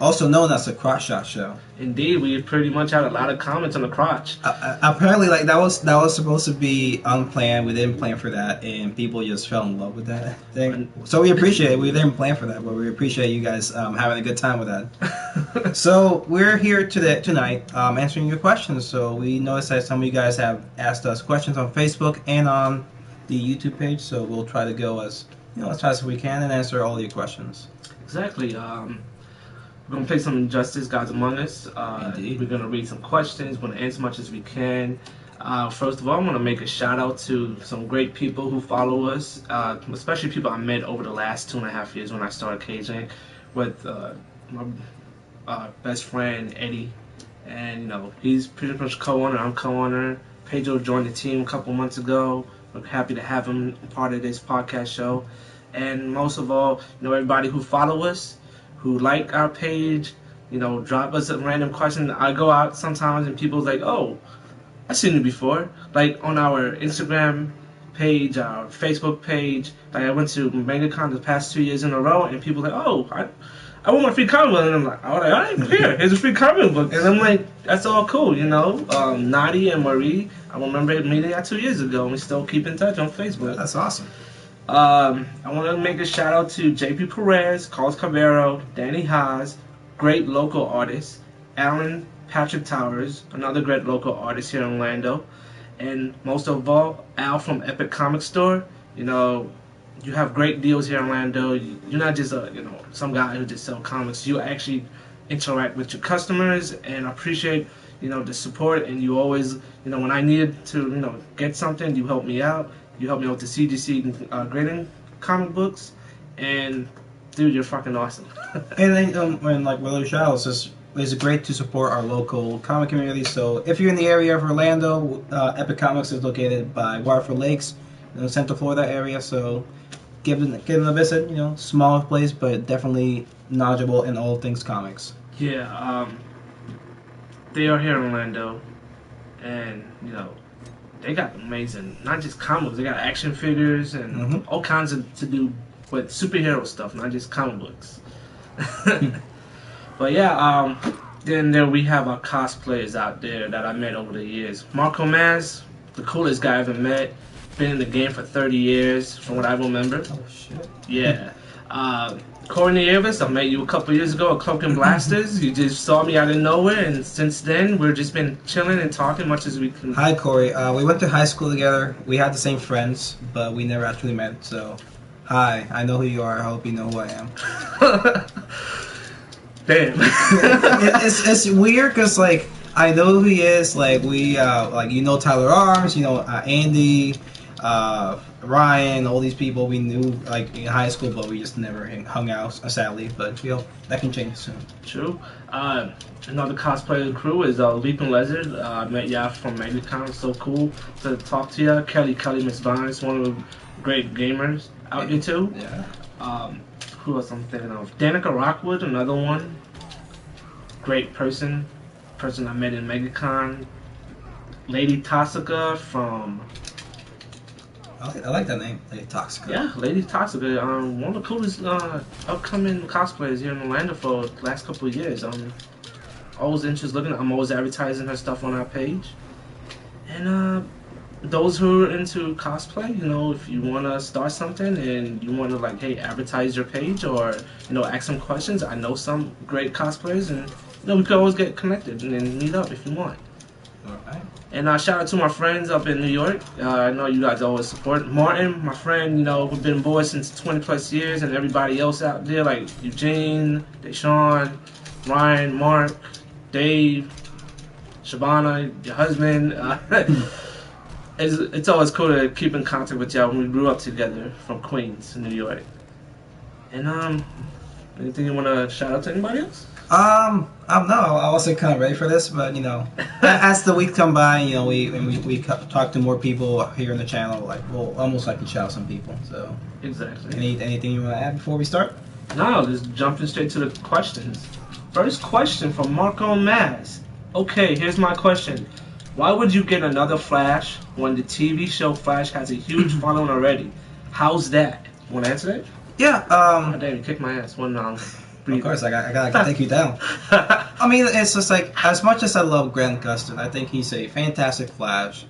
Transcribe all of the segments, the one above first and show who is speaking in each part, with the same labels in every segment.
Speaker 1: also known as the Crotch Shot Show.
Speaker 2: Indeed, we pretty much had a lot of comments on the crotch.
Speaker 1: Apparently, like that was supposed to be unplanned. We didn't plan for that, and people just fell in love with that thing. So we appreciate it. We didn't plan for that, but we appreciate you guys having a good time with that. So we're here tonight answering your questions. So we noticed that some of you guys have asked us questions on Facebook and on the YouTube page. So we'll try to go as fast as we can and answer all your questions.
Speaker 2: Exactly. We're going to play some Justice Gods Among Us.
Speaker 1: Indeed.
Speaker 2: We're going to read some questions. We're going to answer as much as we can. First of all, I want to make a shout out to some great people who follow us, especially people I met over the last 2.5 years when I started caging with my best friend Eddie. And he's pretty much co-owner. I'm co-owner. Pedro joined the team a couple months ago. We're happy to have him part of this podcast show. And most of all, everybody who follow us, who like our page, drop us a random question. I go out sometimes and people's like, oh, I've seen it before. Like on our Instagram page, our Facebook page. Like I went to MegaCon the past 2 years in a row, and people like, oh, I want my free comic book. And I'm like, all right, here's a free comic book. And I'm like, that's all cool, Nadi and Marie, I remember meeting that 2 years ago, and we still keep in touch on Facebook.
Speaker 1: That's awesome.
Speaker 2: I want to make a shout out to JP Perez, Carlos Cavero, Danny Haas, great local artists, Alan Patrick Towers, another great local artist here in Orlando, and most of all, Al from Epic Comic Store. You have great deals here in Orlando. You're not just some guy who just sells comics. You actually interact with your customers, and I appreciate the support. And you always when I needed to get something, you help me out. You helped me with the CGC grading comic books, and dude, you're fucking awesome.
Speaker 1: And then, when Willow Shadows, it's great to support our local comic community. So if you're in the area of Orlando, Epic Comics is located by Waterford Lakes, Central Florida area. So give them a visit. Small place, but definitely knowledgeable in all things comics.
Speaker 2: Yeah, they are here in Orlando, and they got amazing, not just comics, they got action figures and all kinds of to do with superhero stuff, not just comic books. But yeah, then there we have our cosplayers out there that I met over the years. Marco Maz, the coolest guy I ever met, been in the game for 30 years, from what I remember.
Speaker 1: Oh shit.
Speaker 2: Yeah. Corey Nieves, I met you a couple years ago at Cloak and Blasters. You just saw me out of nowhere, and since then, we've just been chilling and talking much as we can.
Speaker 1: Hi, Corey. We went to high school together. We had the same friends, but we never actually met, so... Hi, I know who you are. I hope you know who I am.
Speaker 2: Damn.
Speaker 1: It's weird, because, I know who he is. We, Tyler Arms, Andy... Ryan, all these people we knew in high school, but we just never hung out, sadly. But that can change soon.
Speaker 2: True. Another cosplayer crew is Leaping Lizard. I met y'all from MegaCon. So cool to talk to you. Kelly Miss Barnes, one of the great gamers out there too.
Speaker 1: Yeah.
Speaker 2: Who else I'm thinking of? Danica Rockwood, another one. Great person I met in MegaCon. Lady Toxica from...
Speaker 1: I like that name, Lady Toxica.
Speaker 2: Yeah, Lady Toxica. One of the coolest upcoming cosplayers here in Orlando for the last couple of years. Always interested looking. I'm always advertising her stuff on our page. And those who are into cosplay, if you want to start something and you want to hey, advertise your page or ask some questions, I know some great cosplayers, and we could always get connected and meet up if you want.
Speaker 1: Alright.
Speaker 2: And shout out to my friends up in New York. I know you guys always support. Martin, my friend, who's been boys since 20 plus years, and everybody else out there like Eugene, Deshaun, Ryan, Mark, Dave, Shabana, your husband. It's always cool to keep in contact with y'all when we grew up together from Queens, New York. And anything you want to shout out to anybody else?
Speaker 1: I don't know. I wasn't kind of ready for this, but as the weeks come by, we talk to more people here on the channel. We'll almost like to shout out some people. So
Speaker 2: exactly.
Speaker 1: Anything you want to add before we start?
Speaker 2: No, just jumping straight to the questions. First question from Marco Maz. Okay, here's my question. Why would you get another Flash when the TV show Flash has a huge following already? How's that? Want to answer that?
Speaker 1: Yeah.
Speaker 2: Oh, damn, you kicked my ass. 1-0.
Speaker 1: Of course, I gotta take you down. I mean, it's just like, as much as I love Grant Gustin, I think he's a fantastic Flash.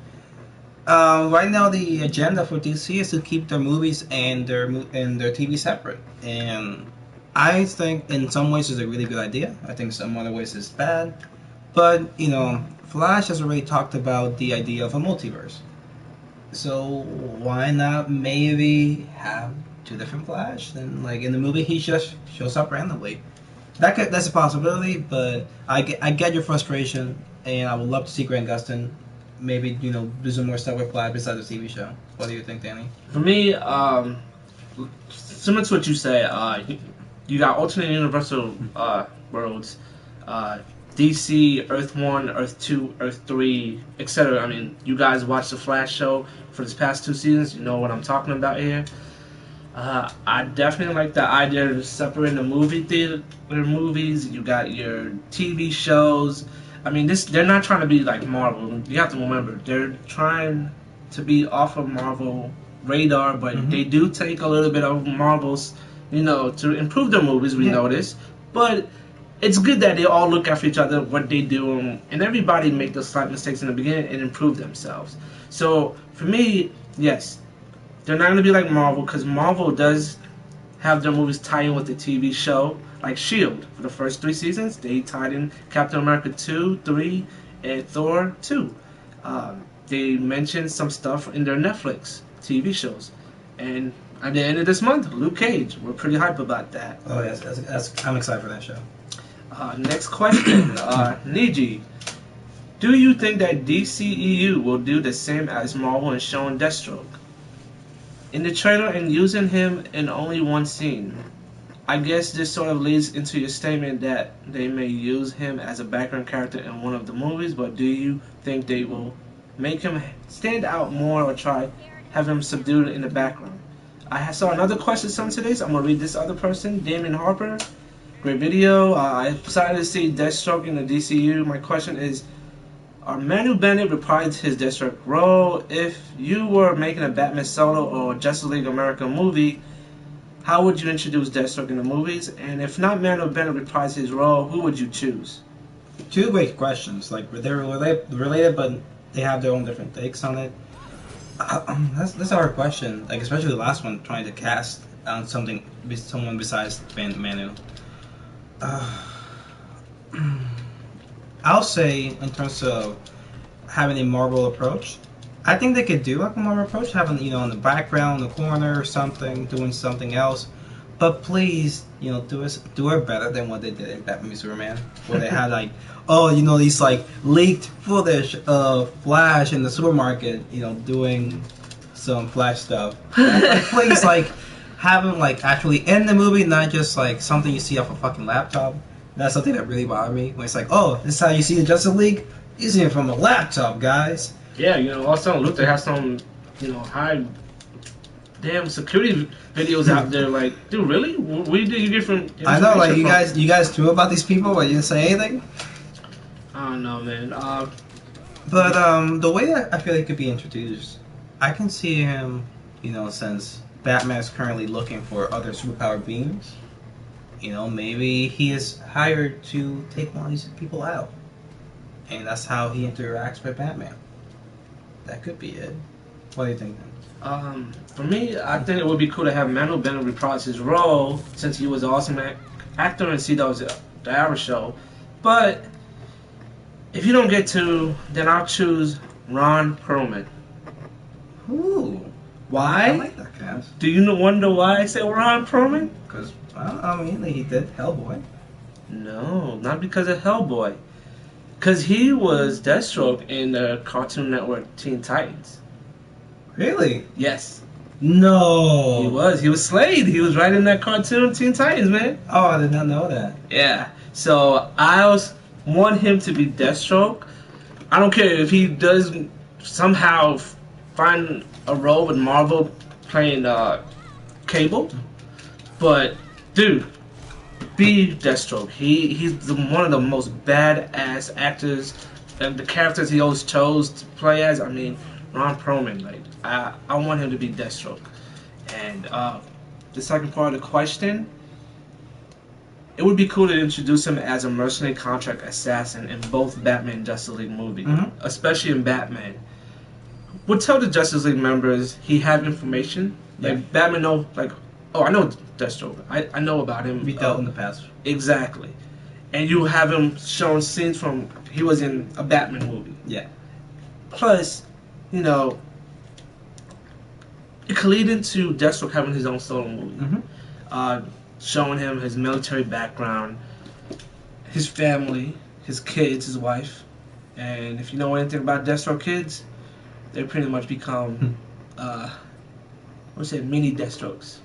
Speaker 1: Right now, the agenda for DC is to keep their movies and their TV separate, and I think in some ways it's a really good idea. I think some other ways it's bad, but Flash has already talked about the idea of a multiverse. So why not maybe have two different Flash? And like in the movie, he just shows up randomly. That's a possibility, but I get your frustration, and I would love to see Grant Gustin maybe do some more stuff with Flash besides the TV show. What do you think, Danny?
Speaker 2: For me, similar to what you say, you got alternate universal worlds, DC, Earth 1, Earth 2, Earth 3, etc. I mean, you guys watched the Flash show for this past 2 seasons. You know what I'm talking about here. I definitely like the idea of separating the movie theater movies. You got your TV shows. I mean, they're not trying to be like Marvel. You have to remember, they're trying to be off of Marvel radar, but they do take a little bit of Marvel's, to improve their movies. We notice, but it's good that they all look after each other, what they do, and everybody make those slight mistakes in the beginning and improve themselves. So for me, yes, they're not going to be like Marvel, because Marvel does have their movies tie in with the TV show. Like S.H.I.E.L.D. for the first 3 seasons, they tied in Captain America 2, 3, and Thor 2. They mentioned some stuff in their Netflix TV shows. And at the end of this month, Luke Cage. We're pretty hype about that.
Speaker 1: Oh, yes. I'm excited for that show.
Speaker 2: Next question. Niji, do you think that DCEU will do the same as Marvel in showing Deathstroke? In the trailer and using him in only one scene, I guess this sort of leads into your statement that they may use him as a background character in one of the movies, but do you think they will make him stand out more or try have him subdued in the background? I saw another question some today, so I'm going to read this other person, Damon Harper. Great video. I decided to see Deathstroke in the DCU. My question is, Manu Bennett reprised his Deathstroke role. If you were making a Batman Solo or Justice League America movie, how would you introduce Deathstroke in the movies? And if not Manu Bennett reprised his role, who would you choose?
Speaker 1: 2 great questions. Like, they're related, but they have their own different takes on it. That's a hard question. Like, especially the last one, trying to cast on someone besides Manu. I'll say, in terms of having a Marvel approach, I think they could do like a Marvel approach, having in the background, in the corner, or something, doing something else. But please, do it better than what they did in Batman v Superman, where they had like, these like leaked footage of Flash in the supermarket, doing some Flash stuff. Like, please, like, have him like actually in the movie, not just like something you see off a fucking laptop. That's something that really bothered me. When it's like, oh, this is how you see the Justice League? You see it from a laptop, guys.
Speaker 2: Yeah, also Luther has some, high damn security videos out there. Like, dude, really? Where did you get from?
Speaker 1: I know, like, you guys knew about these people, but you didn't say anything.
Speaker 2: I don't know, man.
Speaker 1: But the way that I feel like could be introduced, I can see him, since Batman is currently looking for other superpowered beings. Maybe he is hired to take one of these people out, and that's how he interacts with Batman. That could be it. What do you think, then?
Speaker 2: For me, I think it would be cool to have Manu Bennett reprise his role, since he was an awesome actor and see those the Arrow show. But if you don't get to, then I'll choose Ron Perlman.
Speaker 1: Ooh.
Speaker 2: Why?
Speaker 1: I like that cast.
Speaker 2: Do you wonder why I said Ron Perlman?
Speaker 1: Because, he did Hellboy.
Speaker 2: No, not because of Hellboy. Because he was Deathstroke in the Cartoon Network Teen Titans.
Speaker 1: Really?
Speaker 2: Yes.
Speaker 1: No.
Speaker 2: He was. He was Slade. He was right in that cartoon Teen Titans, man.
Speaker 1: Oh, I did not know that.
Speaker 2: Yeah. So I want him to be Deathstroke. I don't care if he does somehow find a role with Marvel playing Cable. But, dude, be Deathstroke. He's one of the most badass actors, and the characters he always chose to play as. I mean, Ron Perlman. Like, I want him to be Deathstroke. And the second part of the question, it would be cool to introduce him as a mercenary contract assassin in both Batman and Justice League movie, especially in Batman. Would tell the Justice League members he have information. Like Batman know, like, oh, I know Deathstroke. I know about him.
Speaker 1: We dealt in the past.
Speaker 2: Exactly. And you have him showing scenes from he was in a Batman movie.
Speaker 1: Yeah.
Speaker 2: Plus, you know, it could lead into Deathstroke having his own solo movie. Showing him his military background, his family, his kids, his wife. And if you know anything about Deathstroke kids, they pretty much become, mini Deathstrokes.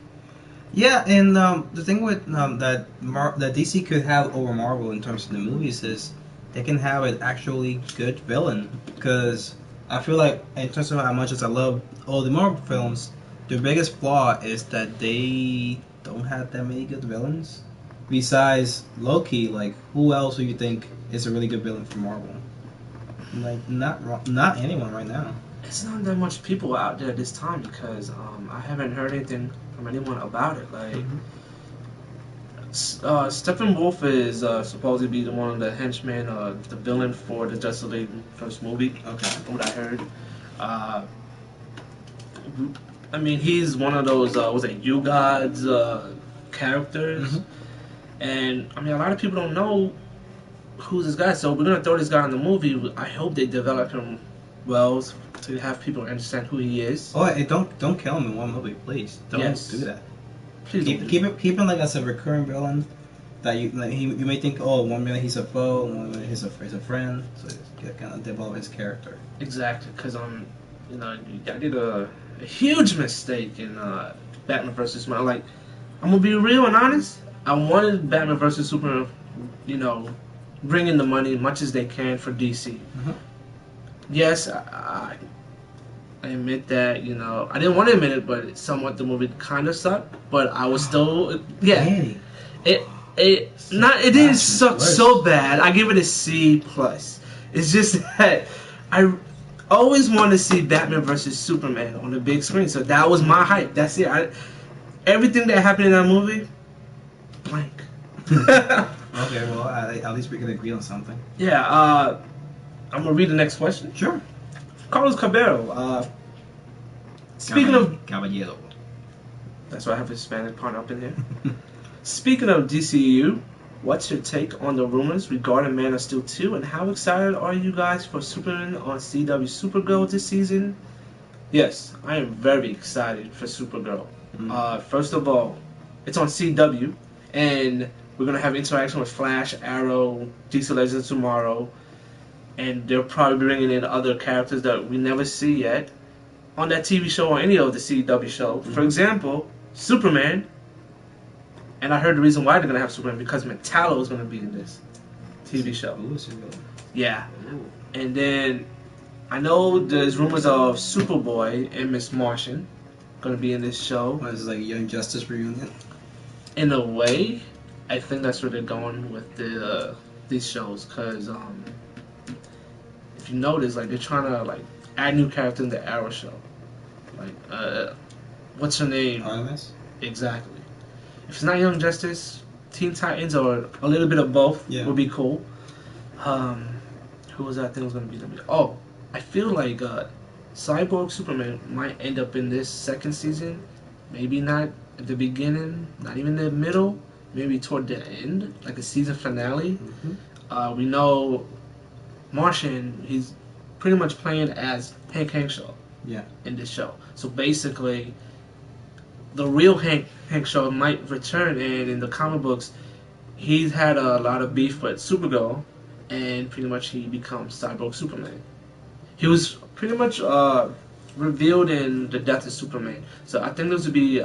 Speaker 1: Yeah, and the thing with that DC could have over Marvel in terms of the movies is they can have an actually good villain. Because I feel like, in terms of how much as I love all the Marvel films, the biggest flaw is that they don't have that many good villains. Besides Loki, like, who else do you think is a really good villain for Marvel? Like, not anyone right now.
Speaker 2: It's not that much people out there this time because I haven't heard anything from anyone about it. Like, Steppenwolf is supposed to be one of the henchmen, the villain for the Justice League first movie.
Speaker 1: Okay.
Speaker 2: What I heard. I mean, he's one of those You Gods characters, and I mean, a lot of people don't know who's this guy. So we're gonna throw this guy in the movie. I hope they develop him well to have people understand who he is.
Speaker 1: Oh, hey, don't kill him in one movie, please. Don't do that.
Speaker 2: Please
Speaker 1: keep him like as a recurring villain. That you may think, oh, 1 minute he's a foe, 1 minute he's a friend. So you kind of develop his character.
Speaker 2: Exactly, because you know, I did a huge mistake in Batman vs. Superman. Like, I'm gonna be real and honest. I wanted Batman vs. Superman, you know, bring in the money as much as they can for DC. Yes, I admit that, you know, I didn't want to admit it, but somewhat the movie kind of sucked. But I was still,
Speaker 1: Danny.
Speaker 2: It didn't suck so bad. I give it a C plus. It's just that I always wanted to see Batman vs. Superman on the big screen, so that was my hype. That's it. Everything that happened in that movie, blank.
Speaker 1: Okay, well, at least we can agree on something.
Speaker 2: Yeah, I'm gonna read the next question.
Speaker 1: Sure.
Speaker 2: Carlos Cabero. Speaking of
Speaker 1: Caballero.
Speaker 2: That's why I have a Hispanic part up in here. Speaking of DCU, what's your take on the rumors regarding Man of Steel 2, and how excited are you guys for Superman on CW Supergirl this season? Yes, I am very excited for Supergirl. First of all, it's on CW, and we're going to have interaction with Flash, Arrow, DC Legends tomorrow, and they're probably bringing in other characters that we never see yet on that TV show or any of the CW show. For example, Superman. And I heard the reason why they're going to have Superman, because Metallo is going to be in this TV show. Yeah. And then I know there's rumors of Superboy and Miss Martian going to be in this show.
Speaker 1: What is it, like a Young Justice reunion?
Speaker 2: In a way, I think that's where they're going with these shows, because if you notice, like, they're trying to like add new characters in the Arrow show. Like, what's her name?
Speaker 1: Artemis?
Speaker 2: Exactly. If it's not Young Justice, Teen Titans, or a little bit of both would be cool. Who was that thing was going to be? Oh, I feel like Cyborg Superman might end up in this second season. Maybe not at the beginning, not even the middle. Maybe toward the end, like a season finale. We know Martian, he's pretty much playing as Hank Henshaw in this show. So basically, the real Hank Shaw might return, and in the comic books, he's had a lot of beef with Supergirl, and pretty much he becomes Cyborg Superman. He was pretty much revealed in the death of Superman. So I think this would be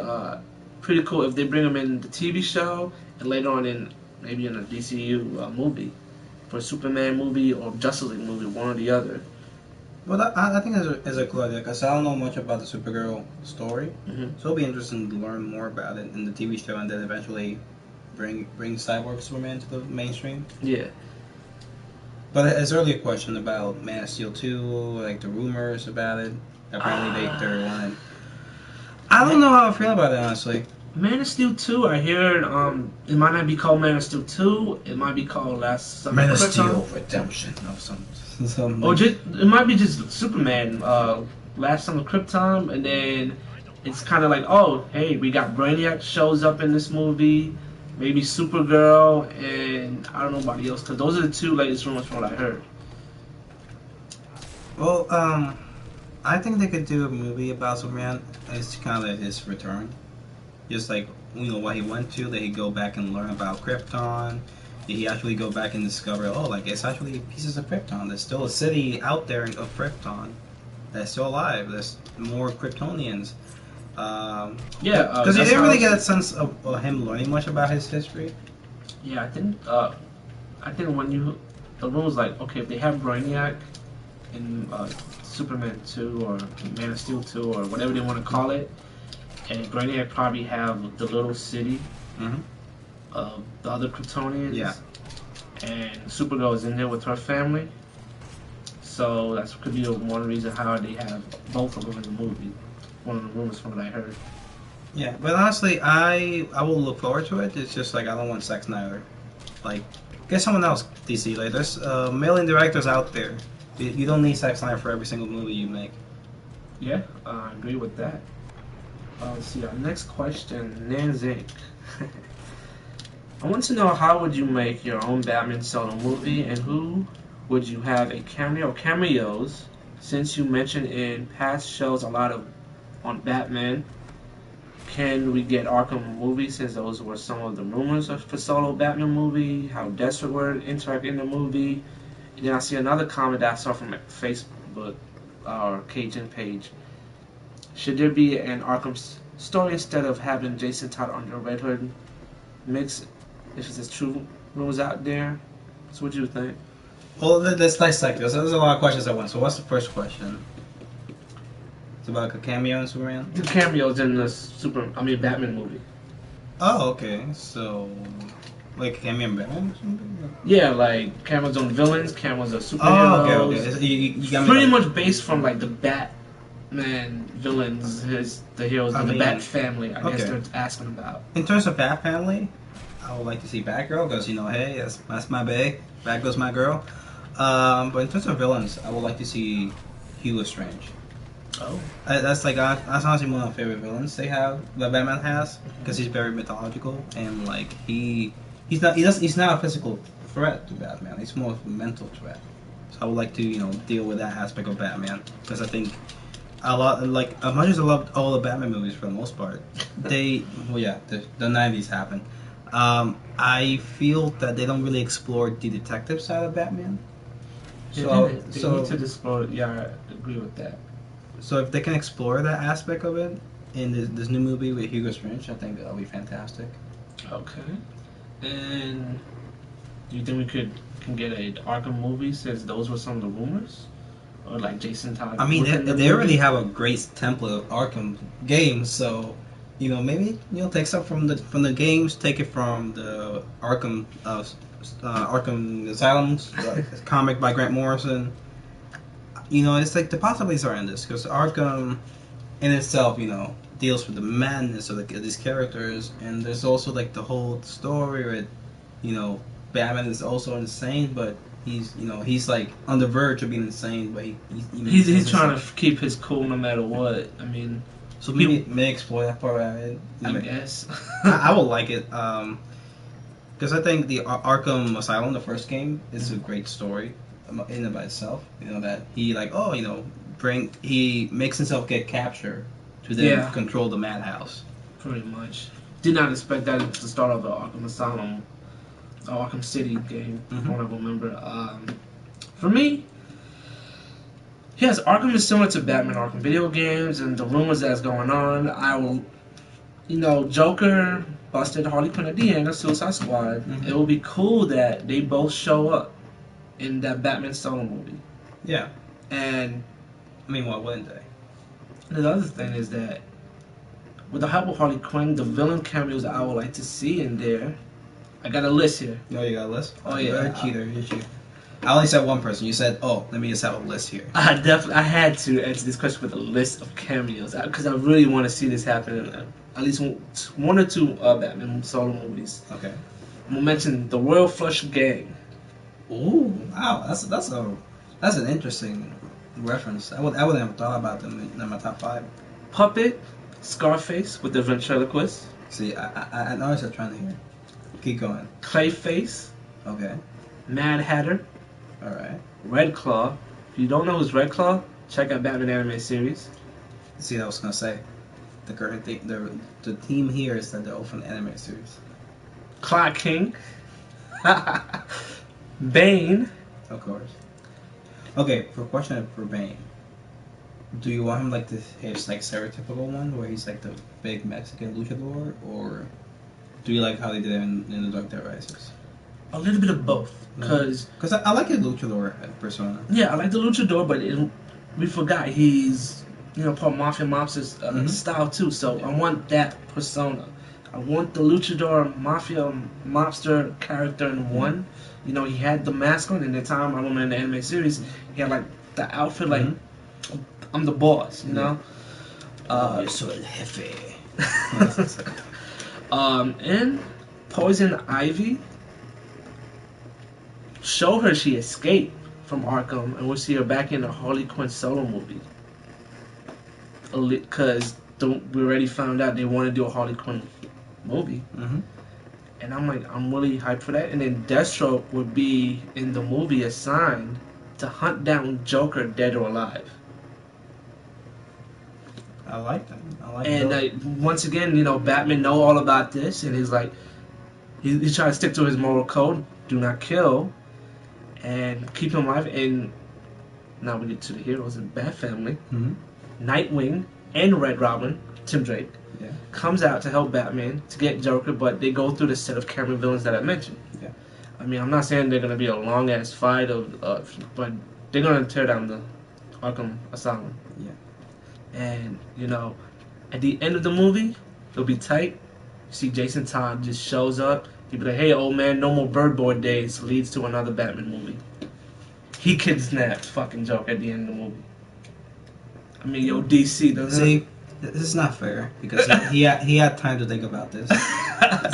Speaker 2: pretty cool if they bring him in the TV show, and later on maybe in a DCU movie, for a Superman movie or Justice League movie, one or the other.
Speaker 1: Well, I think as a cool idea, because I don't know much about the Supergirl story, so it'll be interesting to learn more about it in the TV show, and then eventually bring Cyborg Superman to the mainstream.
Speaker 2: Yeah.
Speaker 1: But it's really a question about Man of Steel 2, like the rumors about it. Apparently they're wanting. I don't know how I feel about it, honestly.
Speaker 2: Man of Steel 2, I hear it might not be called Man of Steel 2, it might be called Last Son
Speaker 1: Man
Speaker 2: of
Speaker 1: of
Speaker 2: Krypton.
Speaker 1: Steel Redemption. No, some
Speaker 2: Or just it might be just Superman, Last Son of Krypton, and then it's kind of like, oh, hey, we got Brainiac shows up in this movie, maybe Supergirl, and I don't know nobody else, because those are the two latest rumors from what I heard.
Speaker 1: Well, I think they could do a movie about Superman. It's kind of his return, just like what he went to. That he go back and learn about Krypton. He actually go back and discover, oh, like it's actually pieces of Krypton. There's still a city out there of Krypton that's still alive. There's more Kryptonians.
Speaker 2: Yeah,
Speaker 1: because you
Speaker 2: that's
Speaker 1: didn't
Speaker 2: how
Speaker 1: really get a sense of him learning much about his history.
Speaker 2: Yeah, I think when the rules like, okay, if they have Brainiac in Superman 2 or Man of Steel 2 or whatever they want to call it, and Brainiac probably have the little city
Speaker 1: Mm-hmm.
Speaker 2: of the other Kryptonians.
Speaker 1: Yeah.
Speaker 2: And Supergirl is in there with her family. So that could be one reason how they have both of them in the movie. One of the rumors from what I heard.
Speaker 1: Yeah, but honestly, I will look forward to it. It's just like I don't want Zack Snyder. Like, get someone else, DC. Like, there's a million directors out there. You don't need Zack Snyder for every single movie you make.
Speaker 2: Yeah, I agree with that. Let's see, our next question, Nanzik. I want to know, how would you make your own Batman solo movie, and who would you have a cameo or cameos, since you mentioned in past shows a lot of on Batman? Can we get Arkham movie, since those were some of the rumors of the solo Batman movie, how Deathstroke would interact in the movie? And then I see another comment that I saw from Facebook, our Cajun page. Should there be an Arkham story instead of having Jason Todd under Red Hood mix? If it's true rumors out there, so what do you think?
Speaker 1: Well, let's dissect this. There's a lot of questions at once. So, what's the first question? It's about a cameo in Superman?
Speaker 2: The cameos in the Batman movie.
Speaker 1: Oh, okay. So, like a cameo in Batman or something?
Speaker 2: Yeah, like cameos on villains, cameos on superheroes.
Speaker 1: Oh, okay. So you got me
Speaker 2: Pretty
Speaker 1: like,
Speaker 2: much based from like the Batman villains, the heroes,
Speaker 1: I
Speaker 2: and the
Speaker 1: mean,
Speaker 2: Bat family. I guess
Speaker 1: okay.
Speaker 2: they're asking about.
Speaker 1: In terms of Bat Family, I would like to see Batgirl because hey, that's my bae. Batgirl's my girl. But in terms of villains, I would like to see Hugo Strange.
Speaker 2: Oh.
Speaker 1: That's honestly one of my favorite villains they have that Batman has because he's very mythological and like he's not a physical threat to Batman. He's more of a mental threat. So I would like to deal with that aspect of Batman because I think as much as I loved all the Batman movies for the most part, the 90s happened. I feel that they don't really explore the detective side of Batman.
Speaker 2: They need to explore. Yeah, I agree with that.
Speaker 1: So if they can explore that aspect of it in this new movie with Hugo Strange, I think that'll be fantastic.
Speaker 2: Okay. And do you think we can get a Arkham movie, since those were some of the rumors? Or like Jason Todd?
Speaker 1: I mean, they already have a great template of Arkham games, so maybe take stuff from the games, take it from the Arkham Asylum's comic by Grant Morrison. It's like the possibilities are endless because Arkham in itself, deals with the madness of these characters, and there's also like the whole story where, Batman is also insane, but he's like on the verge of being insane, but
Speaker 2: he's trying to keep his cool no matter what. I mean,
Speaker 1: so may explore that part of it.
Speaker 2: I guess
Speaker 1: I would like it because I think the Arkham Asylum, the first game, is a great story in and by itself. That he makes himself get captured to then control the madhouse.
Speaker 2: Pretty much. Did not expect that at the start of the Arkham Asylum, Arkham City game. I don't remember. For me, yes, Arkham is similar to Batman Arkham video games and the rumors that's going on. I will, Joker busted Harley Quinn at the end of Suicide Squad. It will be cool that they both show up in that Batman solo movie.
Speaker 1: Yeah.
Speaker 2: And
Speaker 1: I mean, why wouldn't they?
Speaker 2: The other thing is that with the help of Harley Quinn, the villain cameos I would like to see in there. I got a list here.
Speaker 1: Oh, you got a list?
Speaker 2: Oh, yeah.
Speaker 1: You're a cheater. You're a cheater. I only said one person. You said, let me just have a list here.
Speaker 2: I had to answer this question with a list of cameos because I really want to see this happen at least one or two Batman solo movies.
Speaker 1: Okay.
Speaker 2: I'm gonna mention the Royal Flush Gang.
Speaker 1: Ooh, wow, that's an interesting reference. I wouldn't have thought about them in my top 5.
Speaker 2: Puppet, Scarface with the ventriloquist.
Speaker 1: See, I noticed a trend here. Keep going.
Speaker 2: Clayface,
Speaker 1: Okay.
Speaker 2: Mad Hatter,
Speaker 1: All right.
Speaker 2: Red Claw. If you don't know who's Red Claw, check out Batman anime series.
Speaker 1: See, I was gonna say, the current thing, the theme here is that they're all from the anime series.
Speaker 2: Clock King, Bane.
Speaker 1: Of course. Okay, for question for Bane, do you want him like his like stereotypical one where he's like the big Mexican luchador, or do you like how they did it in The Dark Knight Rises?
Speaker 2: A little bit of both, because
Speaker 1: I like his luchador persona.
Speaker 2: Yeah, I like the luchador, but we forgot he's part mafia style too. So I want that persona. I want the luchador mafia mobster character in one. He had the mask on, and the time I remember in the anime series, he had like the outfit like I'm the boss. Yo soy el jefe. And Poison Ivy. Show her she escaped from Arkham, and we'll see her back in the Harley Quinn solo movie. Because we already found out they want to do a Harley Quinn movie.
Speaker 1: Mm-hmm.
Speaker 2: And I'm really hyped for that. And then Deathstroke would be in the movie assigned to hunt down Joker, dead or alive.
Speaker 1: I like that.
Speaker 2: And once again, Batman know all about this, and he's like, he's trying to stick to his moral code: do not kill, and keep him alive. And now we get to the heroes in Bat Family.
Speaker 1: Mm-hmm.
Speaker 2: Nightwing and Red Robin, Tim Drake, comes out to help Batman to get Joker, but they go through the set of Cameron villains that I mentioned.
Speaker 1: Yeah.
Speaker 2: I mean, I'm not saying they're going to be a long-ass fight, but they're going to tear down the Arkham Asylum.
Speaker 1: Yeah.
Speaker 2: And, at the end of the movie, it'll be tight. You see Jason Todd just shows up. He'll be like, hey, old man, no more Bird Boy days. Leads to another Batman movie. He kidnapped fucking Joker at the end of the movie. I mean, DC doesn't...
Speaker 1: See, this is not fair, because he had time to think about this.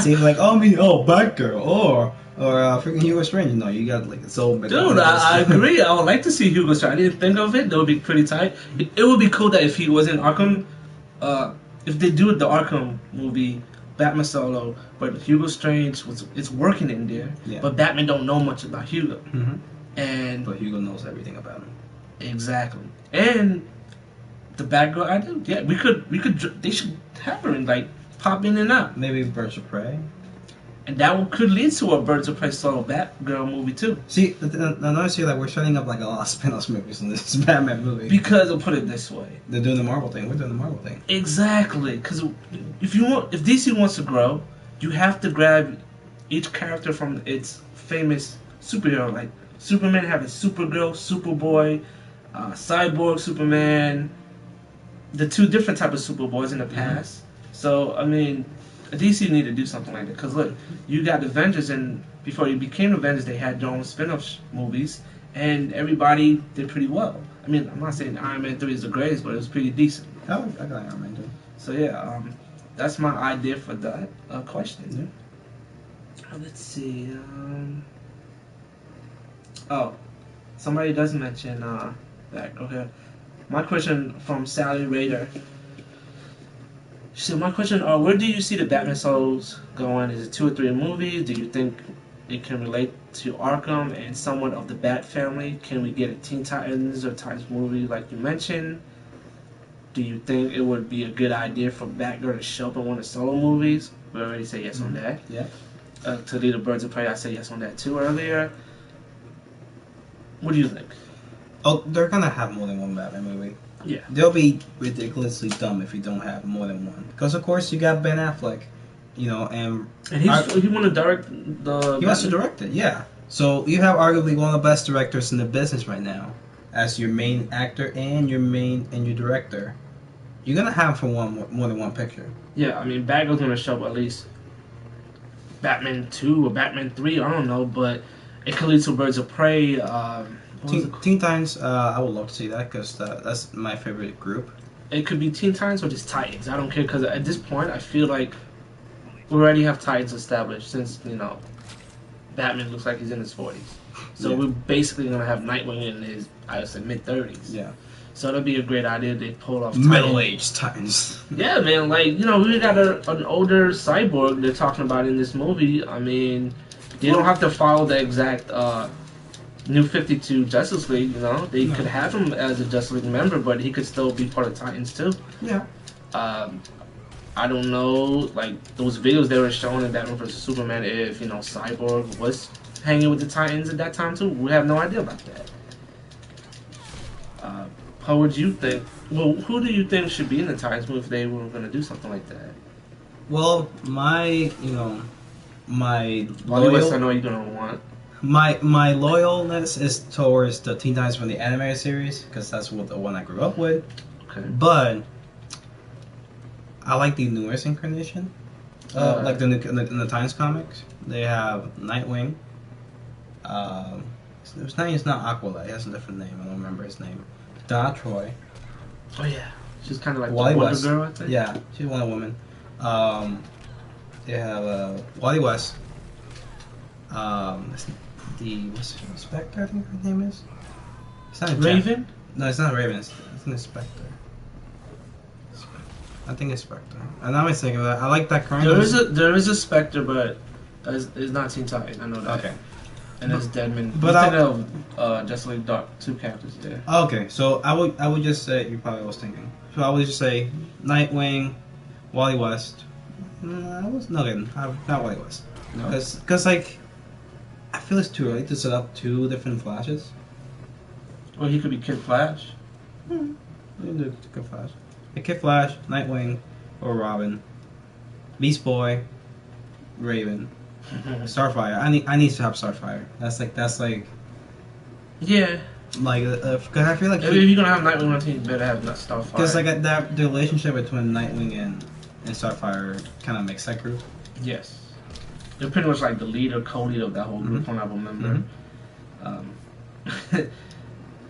Speaker 1: See, like, Batgirl, or freaking Hugo Strange. No, you got like so many.
Speaker 2: Dude, I agree. I would like to see Hugo Strange. I didn't think of it. That would be pretty tight. It would be cool that if he was in Arkham, if they do the Arkham movie, Batman solo, but Hugo Strange is working in there, but Batman don't know much about Hugo.
Speaker 1: Mm-hmm. But Hugo knows everything about him.
Speaker 2: Exactly. And the Batgirl, I do. Yeah, we could. They should have her and like pop in and out.
Speaker 1: Maybe Birds of Prey.
Speaker 2: And that could lead to a Birds of Prey solo Batgirl movie too.
Speaker 1: See, I notice here that we're setting up like a lot of spin-off movies in this Batman movie.
Speaker 2: Because I'll put it this way:
Speaker 1: they're doing the Marvel thing. We're doing the Marvel thing.
Speaker 2: Exactly. Because if DC wants to grow, you have to grab each character from its famous superhero. Like Superman having Supergirl, Superboy, Cyborg, Superman. The two different type of Superboys in the past. So, I mean, DC need to do something like that. Because, look, you got Avengers, and before you became Avengers, they had their own spin-off movies, and everybody did pretty well. I mean, I'm not saying Iron Man 3 is the greatest, but it was pretty decent.
Speaker 1: I got Iron Man 2.
Speaker 2: So, yeah, that's my idea for that question. Yeah. Let's see. Somebody does mention that. Go ahead. My question from Sally Raider. She said, my question, where do you see the Batman solos going? Is it 2 or 3 movies? Do you think it can relate to Arkham and somewhat of the Bat family? Can we get a Teen Titans or Titans movie like you mentioned? Do you think it would be a good idea for Batgirl to show up in one of the solo movies? We already said yes on that.
Speaker 1: Yeah.
Speaker 2: To lead the Birds of Prey, I said yes on that too earlier. What do you think?
Speaker 1: Oh, they're gonna have more than one Batman movie.
Speaker 2: Yeah.
Speaker 1: They'll be ridiculously dumb if you don't have more than one. Because of course you got Ben Affleck, and
Speaker 2: he want to direct the.
Speaker 1: He wants to direct it, yeah. So you have arguably one of the best directors in the business right now, as your main actor and your director. You're gonna have for more than one picture.
Speaker 2: Yeah, I mean, Batgirl's gonna show up at least Batman 2 or Batman 3. I don't know, but it could lead to Birds of Prey.
Speaker 1: Teen Titans, I would love to see that because that's my favorite group.
Speaker 2: It could be Teen Titans or just Titans. I don't care because at this point, I feel like we already have Titans established since Batman looks like he's in his 40s. So
Speaker 1: Yeah.
Speaker 2: we're basically gonna have Nightwing in his, I would say, mid-30s.
Speaker 1: Yeah.
Speaker 2: So that'd be a great idea. They pull off
Speaker 1: Middle-aged Titans.
Speaker 2: Yeah, man. Like we got an older cyborg they're talking about in this movie. I mean, they don't have to follow the exact New 52 Justice League. They could have him as a Justice League member, but he could still be part of Titans too.
Speaker 1: Yeah.
Speaker 2: I don't know, like those videos they were showing in Batman vs Superman. If Cyborg was hanging with the Titans at that time too, we have no idea about that. How would you think? Well, who do you think should be in the Titans movie if they were going to do something like that?
Speaker 1: Well, my
Speaker 2: Wally West, I
Speaker 1: loyal,
Speaker 2: know you're going to want.
Speaker 1: my loyalness is towards the Teen Titans from the animated series because that's the one I grew up with.
Speaker 2: Okay.
Speaker 1: But I like the newest incarnation, like in the Titans comics. They have Nightwing. His name is not Aqualad. He has a different name. I don't remember his name. Donna Troy.
Speaker 2: Oh yeah, she's kind of like
Speaker 1: Wally
Speaker 2: the Wonder
Speaker 1: West.
Speaker 2: Girl, I think.
Speaker 1: Yeah, she's Wonder Woman. They have Wally West. What's Spectre? I think her name is. It's not
Speaker 2: Raven.
Speaker 1: No, it's not Raven. I think it's Spectre. I think it's Spectre. And I'm thinking of that. I like that current.
Speaker 2: There is a Spectre, but it's not Teen Titan. I know that.
Speaker 1: Okay.
Speaker 2: And it's Deadman.
Speaker 1: But
Speaker 2: Instead of Justice League Dark, two characters there.
Speaker 1: Okay, so I would just say you probably was thinking. So I would just say Nightwing, Wally West. Not Wally West.
Speaker 2: No.
Speaker 1: Because like I feel it's too early to set up two different Flashes.
Speaker 2: Well, he could be Kid Flash.
Speaker 1: You can do Kid Flash. Kid Flash, Nightwing, or Robin, Beast Boy, Raven, Starfire. I need to have Starfire. That's like
Speaker 2: Yeah.
Speaker 1: because I feel like
Speaker 2: If you're gonna have Nightwing on the team, you better have Starfire.
Speaker 1: because like that the relationship between Nightwing and Starfire kind of makes that group.
Speaker 2: Yes. They're pretty much like the leader, co-leader of that whole group, from what I remember.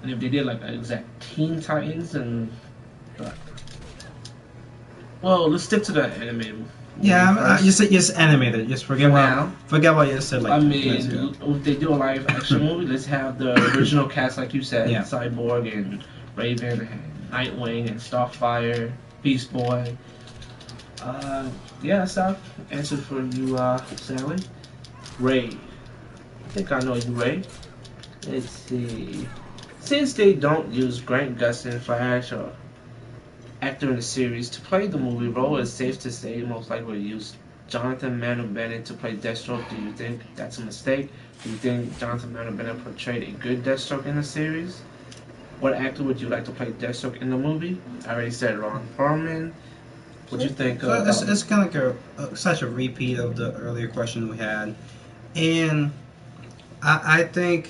Speaker 2: And if they did like an exact Teen Titans well, let's stick to the anime.
Speaker 1: Yeah, just animated. Just forget what you said. Like
Speaker 2: I mean, if they do a live action movie, let's have the original cast, like you said, Cyborg and Raven and Nightwing and Starfire, Beast Boy. That's our answer for you, Sally. Ray. I think I know you, Ray. Let's see. Since they don't use Grant Gustin, Flash, or actor in the series to play the movie role, it's safe to say most likely to use Jonathan Manu Bennett to play Deathstroke. Do you think that's a mistake? Do you think Jonathan Manu Bennett portrayed a good Deathstroke in the series? What actor would you like to play Deathstroke in the movie? I already said Ron Perlman. What do you think?
Speaker 1: It's kind of like such a repeat of the earlier question we had, and I think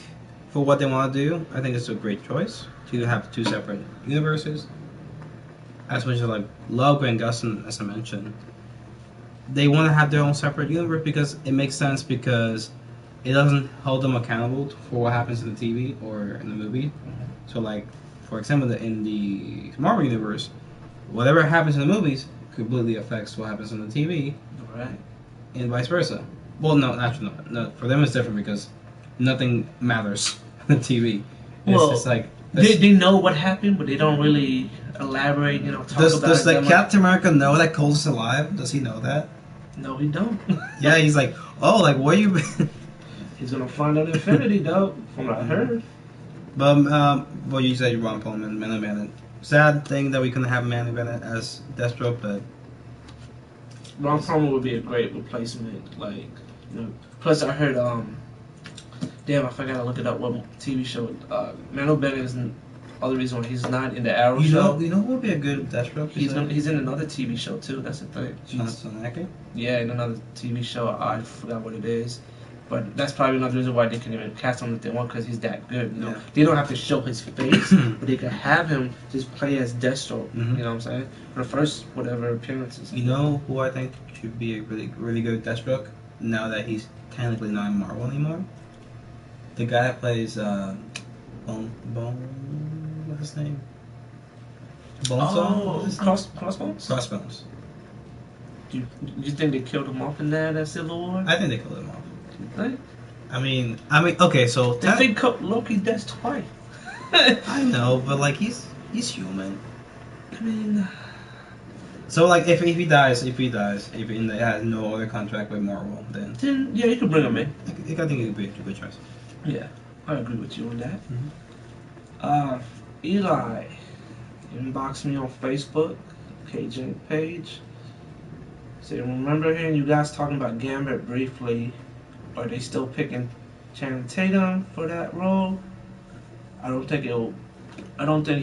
Speaker 1: for what they want to do, I think it's a great choice to have two separate universes. As much as I love Grant Gustin, as I mentioned, they want to have their own separate universe because it makes sense because it doesn't hold them accountable for what happens in the TV or in the movie. So, like for example, in the Marvel universe, whatever happens in the movies completely affects what happens on the TV,
Speaker 2: Right.
Speaker 1: and vice versa. Well, no, actually, no. For them, it's different because nothing matters on the TV. It's just like
Speaker 2: they know what happened, but they don't really elaborate. Talk about it.
Speaker 1: Does like Captain America know that Cold is alive? Does he know that?
Speaker 2: No, he don't.
Speaker 1: Yeah, he's like, oh, like where you been?
Speaker 2: He's gonna find out Infinity, though, from what I heard.
Speaker 1: But well, you said Ron Perlman, Manu Bennett. Sad thing that we couldn't have Manu Bennett as Deathstroke, but
Speaker 2: Ron Perlman would be a great replacement. Plus I heard damn, I forgot to look it up. What TV show? Manu Bennett is the other reason why he's not in the Arrow show.
Speaker 1: You know who would be a good Deathstroke?
Speaker 2: He's in another TV show too. That's the thing. Yeah, in another TV show. I forgot what it is. But that's probably another reason why they can even cast him if they want, because he's that good. They don't have to show his face, but they can have him just play as Deathstroke. You know what I'm saying? For the first whatever appearances.
Speaker 1: You know who I think should be a really really good Deathstroke now that he's technically not in Marvel anymore? The guy that plays Bone. What's his name? Bonesaw?
Speaker 2: Crossbones.
Speaker 1: Crossbones.
Speaker 2: Do you think they killed him off in that Civil War?
Speaker 1: I think they killed him off.
Speaker 2: Right?
Speaker 1: I mean, okay, so
Speaker 2: They cut Loki death twice.
Speaker 1: I know, but like he's human.
Speaker 2: I mean,
Speaker 1: so like if he dies, if he has no other contract with Marvel, then
Speaker 2: yeah, you can bring him in.
Speaker 1: I think it would be a good choice.
Speaker 2: Yeah, I agree with you on that.
Speaker 1: Mm-hmm.
Speaker 2: Eli, inbox me on Facebook, KJ page. Say, remember hearing you guys talking about Gambit briefly. Are they still picking Channing Tatum for that role? I don't think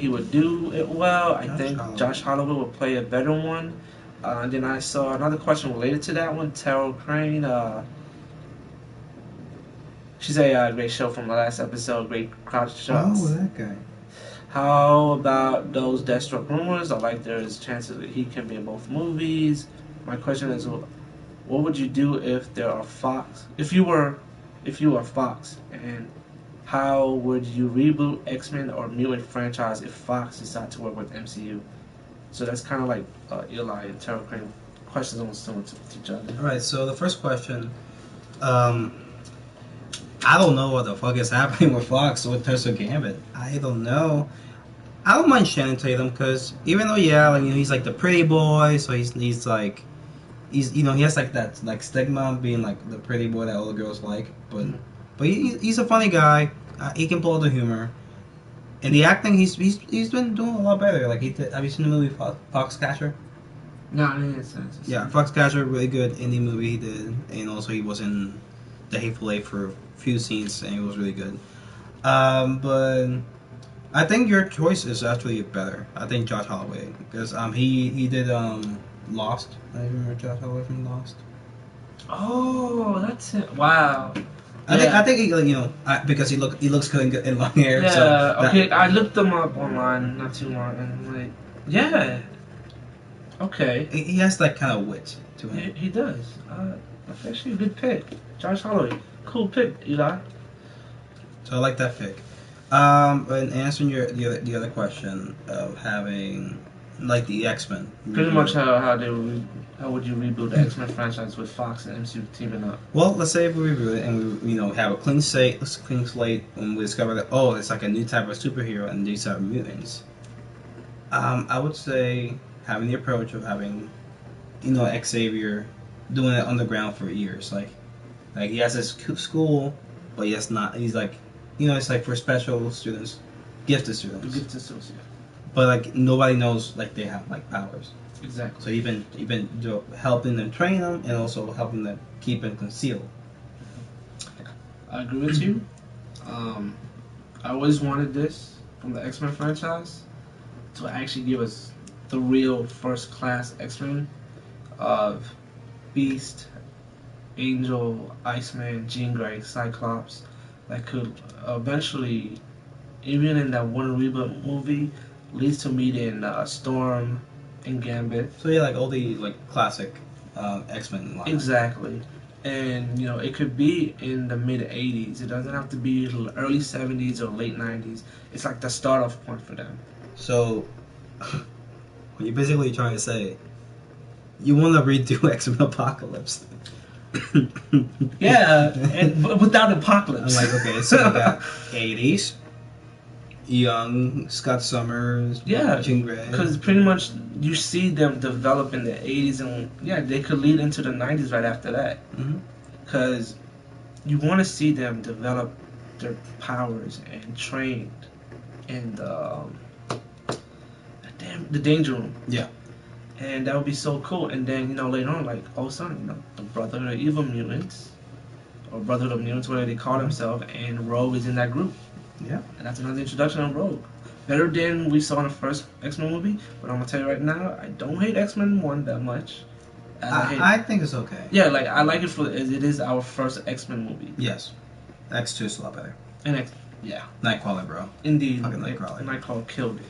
Speaker 2: he would do it well. I think Josh Holloway would play a better one. And then I saw another question related to that one. Terrell Crane. She's a great show from the last episode. Great crowd shots.
Speaker 1: Oh, that guy.
Speaker 2: How about those Deathstroke rumors? I like there's chances that he can be in both movies. My question is, what would you do if there are Fox? If you were Fox, and how would you reboot X-Men or Mutant franchise if Fox decided to work with MCU? So that's kind of like Eli and Terrell Crane questions almost similar to each other.
Speaker 1: All right. So the first question, I don't know what the fuck is happening with Fox with terms of Gambit. I don't know. I don't mind Channing Tatum because even though he's like the pretty boy, so he's like. He has like that like stigma of being like the pretty boy that all the girls like, but he's a funny guy. He can pull the humor, and the acting he's been doing a lot better. Like have you seen the movie Foxcatcher?
Speaker 2: No, I didn't sense.
Speaker 1: Yeah, Foxcatcher, really good indie movie he did, and also he was in The Hateful Eight for a few scenes, and it was really good. But I think your choice is actually better. I think Josh Holloway because he did Lost. I remember Josh Holloway from Lost.
Speaker 2: Oh, that's it! Wow.
Speaker 1: I think because he looks good in long hair.
Speaker 2: Yeah.
Speaker 1: So
Speaker 2: Okay. I looked them up online not too long, and like, yeah. Okay.
Speaker 1: He has that kind of wit to him.
Speaker 2: He does. That's actually a good pick, Josh Holloway. Cool pick, Eli.
Speaker 1: So I like that pick. And answering the other question of having like the X-Men.
Speaker 2: Pretty much how would you reboot the X-Men franchise with Fox and MCU teaming up?
Speaker 1: Well, let's say if we reboot it and we have a clean slate, and we discover that it's like a new type of superhero and these are mutants. I would say having the approach of having Xavier doing it underground for years, like he has his school, but he's like it's like for special students, gifted students.
Speaker 2: Gifted students, yeah.
Speaker 1: But like nobody knows like they have like powers.
Speaker 2: Exactly.
Speaker 1: So you've been helping them train them and also helping them keep them concealed.
Speaker 2: I agree with you. I always wanted this from the X-Men franchise to actually give us the real first class X-Men of Beast, Angel, Iceman, Jean Grey, Cyclops that could eventually, even in that one reboot movie, leads to meeting Storm and Gambit.
Speaker 1: So yeah, like all the like classic X-Men line.
Speaker 2: Exactly. And it could be in the mid 80s. It doesn't have to be early 70s or late 90s. It's like the start off point for them.
Speaker 1: So what you're basically trying to say, you want to redo X-Men Apocalypse.
Speaker 2: Yeah, but without Apocalypse.
Speaker 1: I'm like, okay, so we got 80s, young Scott Summers, Jean Grey.
Speaker 2: Because pretty much you see them develop in the 80s, and they could lead into the 90s right after that. Because you want to see them develop their powers and trained in the Danger Room.
Speaker 1: Yeah.
Speaker 2: And that would be so cool. And then, later on, like, all of a sudden, the Brotherhood of Evil Mutants, or Brotherhood of Mutants, whatever they call themselves, and Rogue is in that group.
Speaker 1: Yeah.
Speaker 2: And that's another introduction of Rogue. Better than we saw in the first X-Men movie, but I'm going to tell you right now, I don't hate X-Men 1 that much.
Speaker 1: I think it's okay.
Speaker 2: Yeah, like, I like it it is our first X-Men movie.
Speaker 1: Yes. X2 is a lot better.
Speaker 2: And
Speaker 1: Nightcrawler, bro.
Speaker 2: Indeed.
Speaker 1: Fucking Nightcrawler.
Speaker 2: Nightcrawler killed it.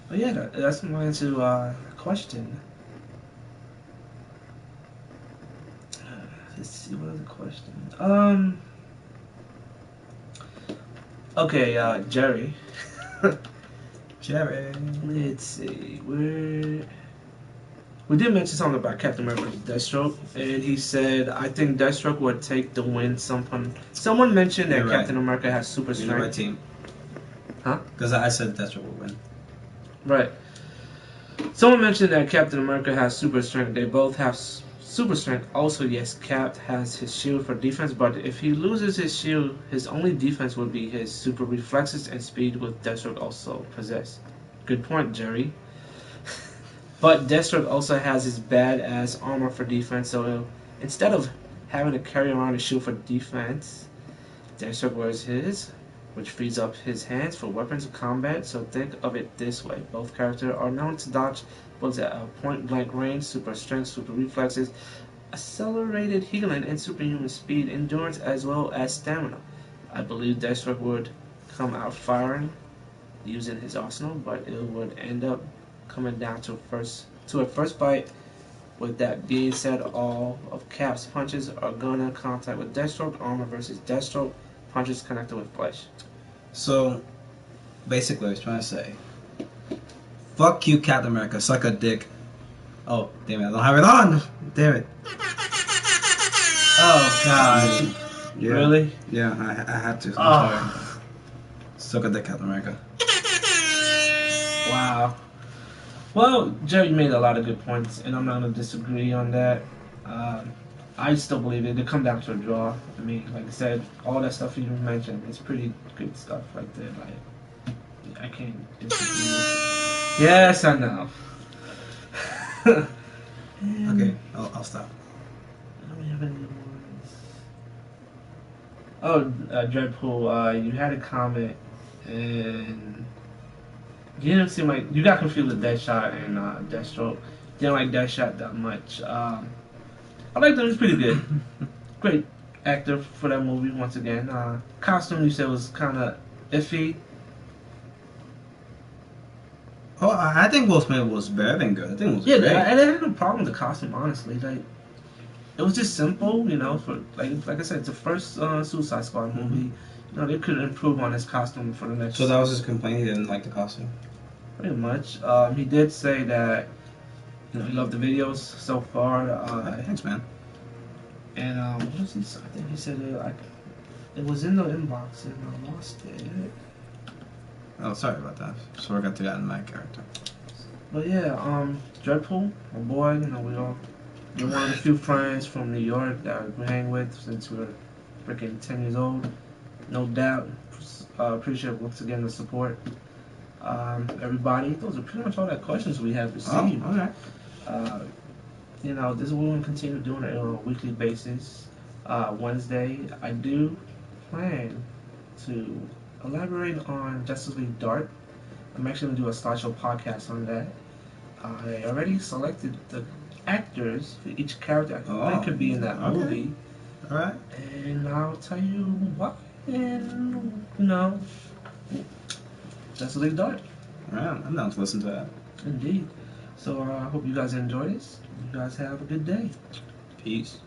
Speaker 2: But yeah, that's my answer to question. Let's see, what other question? Okay, Jerry.
Speaker 1: Jerry.
Speaker 2: Let's see. We did mention something about Captain America's Deathstroke, and he said, "I think Deathstroke would take the win." Someone mentioned that
Speaker 1: You're right.
Speaker 2: Captain America has super
Speaker 1: You're the right
Speaker 2: strength.
Speaker 1: team.
Speaker 2: Huh?
Speaker 1: Because I said Deathstroke would win.
Speaker 2: Right. Someone mentioned that Captain America has super strength. They both have super strength. Also, yes, Cap has his shield for defense, but if he loses his shield, his only defense would be his super reflexes and speed, with Deathstroke also possess. Good point, Jerry. But Deathstroke also has his badass armor for defense, so instead of having to carry around a shield for defense, Deathstroke wears his, which frees up his hands for weapons of combat. So think of it this way: both characters are known to dodge bullets at a point-blank range, super strength, super reflexes, accelerated healing, and superhuman speed, endurance, as well as stamina. I believe Deathstroke would come out firing using his arsenal, but it would end up coming down to a first bite. With that being said, all of Cap's punches are gonna contact with Deathstroke armor versus Deathstroke punches connected with flesh.
Speaker 1: So, basically, I was trying to say, fuck you, Captain America, suck a dick. Oh, damn it, I don't have it on! Damn it.
Speaker 2: Oh God!
Speaker 1: Yeah.
Speaker 2: Really?
Speaker 1: Yeah, I had to. I'm
Speaker 2: Oh.
Speaker 1: sorry. Suck a dick, Captain America.
Speaker 2: Wow. Well, Jerry made a lot of good points, and I'm not gonna disagree on that. I still believe it. It come down to a draw. I mean, like I said, all that stuff you mentioned, it's pretty good stuff right there. Like, I can't disagree. Yes, I know.
Speaker 1: Okay, I'll stop.
Speaker 2: Don't we have any ones? Oh, Dreadpool, you had a comment, and you didn't seem like you got confused with Deadshot and Deathstroke. Didn't like Deadshot that much. I liked him. He was pretty good. Great actor for that movie once again. Costume you said was kind of iffy.
Speaker 1: Oh, I think Will Smith was better than good. I think it was
Speaker 2: Yeah,
Speaker 1: great.
Speaker 2: I had no problem with the costume, honestly. Like, it was just simple, you know. For like I said, it's the first Suicide Squad movie. You know, they could improve on his costume for the next.
Speaker 1: So that was his complaint. He didn't like the costume.
Speaker 2: Pretty much. He did say that he loved the videos so far.
Speaker 1: Thanks, man.
Speaker 2: And what was he? I think he said it was in the inbox and I lost it.
Speaker 1: Oh, sorry about that. So I got to that in my character.
Speaker 2: But yeah, Dreadpool, my boy. You're one of the few friends from New York that we hang with since we were freaking 10 years old. No doubt. Appreciate once again the support. Everybody, those are pretty much all the questions we have received.
Speaker 1: Oh, okay.
Speaker 2: This is what we're going to continue doing it on a weekly basis. Wednesday, I do plan to elaborate on Justice League Dark. I'm actually going to do a slideshow podcast on that. I already selected the actors for each character I think could be in that movie.
Speaker 1: Alright.
Speaker 2: And I'll tell you why. And, Justice League Dark.
Speaker 1: Alright, I'm down to listen to that.
Speaker 2: Indeed. So I hope you guys enjoy this. You guys have a good day.
Speaker 1: Peace.